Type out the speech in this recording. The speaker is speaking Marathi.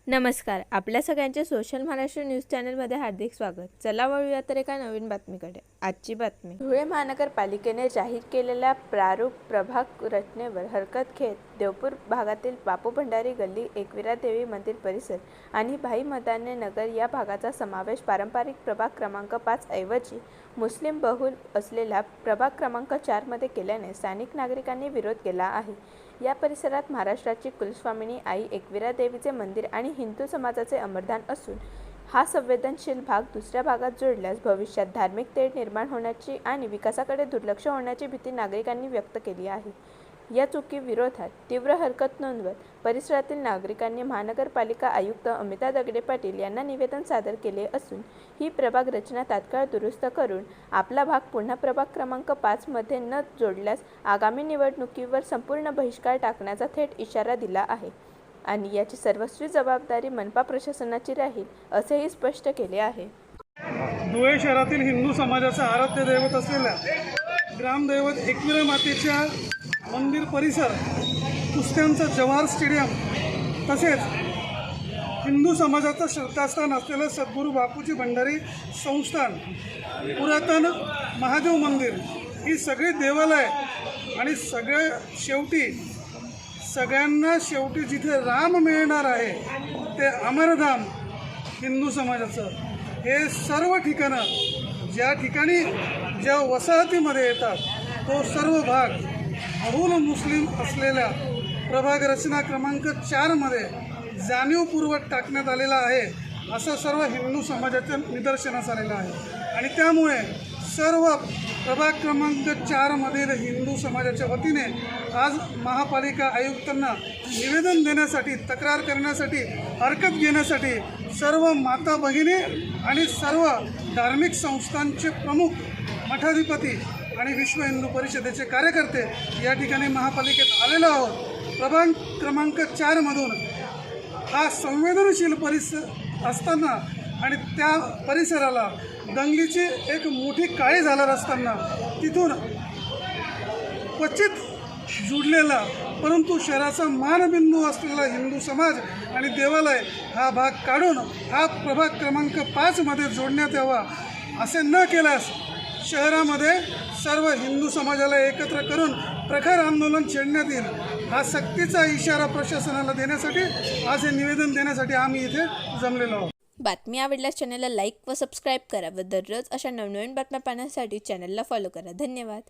नमस्कार. आपल्या सगळ्यांचे सोशल महाराष्ट्र न्यूज चॅनलमध्ये हार्दिक स्वागत. चला वळूया तर एका नवीन बातमीकडे. आजची बातमी. धुळे महानगरपालिकेने जाहीर केलेल्या प्रारूप प्रभाग रचनेवर हरकत घेत देवपूर भागातील बापू भंडारी गल्ली, एकविरा देवी मंदिर परिसर आणि भाई मदाने नगर या भागाचा समावेश पारंपरिक प्रभाग क्रमांक 5 ऐवजी मुस्लिम बहुल असलेल्या प्रभाग क्रमांक 4 मध्ये केल्याने स्थानिक नागरिकांनी विरोध केला आहे. या परिसरात महाराष्ट्राची कुलस्वामिनी आई एकविरा देवीचे मंदिर आणि हिंदू समाजाचे अमरधाम असून हा संवेदनशील भाग दुसऱ्या भागात जोडल्यास भविष्यात धार्मिक तेढ निर्माण होण्याची आणि विकासाकडे दुर्लक्ष होण्याची भीती नागरिकांनी व्यक्त केली आहे. या चुकीविरोधात तीव्र हरकत नोंदवत परिसरातील नागरिकांनी महानगरपालिका आयुक्त अमिता दगडे पाटील यांना निवेदन सादर केले असून ही प्रभाग रचना तात्काळ दुरुस्त करून आपला भाग पुन्हा प्रभाग क्रमांक 5 मध्ये न जोडल्यास आगामी निवडणुकीवर संपूर्ण बहिष्कार टाकण्याचा थेट इशारा दिला आहे आणि याची सर्वस्वी जबाबदारी मनपा प्रशासनाची राहील असेही स्पष्ट केले आहे. धुळे शहरातील हिंदू समाजाचा आराध्य दैवत असलेल्या ग्रामदैवत एकविरा मातेच्या मंदिर परिसर, कुस्त्यांचं जवाहर स्टेडियम तसेच हिंदू समाजाचं श्रद्धास्थान असलेलं सद्गुरू बापूजी भंडारी संस्थान, पुरातन महादेव मंदिर ही सगळी देवालय आणि सगळ्यांना शेवटी जिथे राम मिळणार आहे ते अमरधाम हिंदू समाजाचं हे सर्व ठिकाणं ज्या ठिकाणी ज्या वसाहतीमध्ये येतात तो सर्व भाग बहुल मुस्लिम असलेल्या प्रभाग रचना क्रमांक 4 मध्ये जाणीवपूर्वक टाकण्यात आलेला आहे असं सर्व हिंदू समाजाच्या निदर्शनास आलेलं आहे. आणि त्यामुळे सर्व प्रभाग क्रमांक 4 मधील हिंदू समाजाच्या वतीने आज महापालिका आयुक्तांना निवेदन देण्यासाठी, तक्रार करण्यासाठी, हरकत घेण्यासाठी सर्व माता भगिनी आणि सर्व धार्मिक संस्थांचे प्रमुख, मठाधिपती आणि विश्व हिंदू परिषदेचे कार्यकर्ते या ठिकाणी महापालिकेत आलेलो आहोत. प्रभाग क्रमांक 4 मधून हा संवेदनशील परिसर असताना आणि त्या परिसराला दंगलीची एक मोठी काळी झालेली असताना तिथून क्वचित जुडलेला परंतु शहराचा मानबिंदू असलेला हिंदू समाज आणि देवालय हा भाग काढून हा प्रभाग क्रमांक 5 मध्ये जोडण्यात यावा. असे न केल्यास शहरामध्ये सर्व हिंदू समाजाला एकत्र करून प्रखर आंदोलन छेडण्यात येईल हा सक्तीचा इशारा प्रशासनाला देण्यासाठी आज हे निवेदन देण्यासाठी आम्ही इथे जमलेलो आहोत. बातमी आवडल्यास चॅनलला लाईक व सबस्क्राईब करा व दररोज अशा नवनवीन बातम्या पाहण्यासाठी चॅनलला फॉलो करा. धन्यवाद.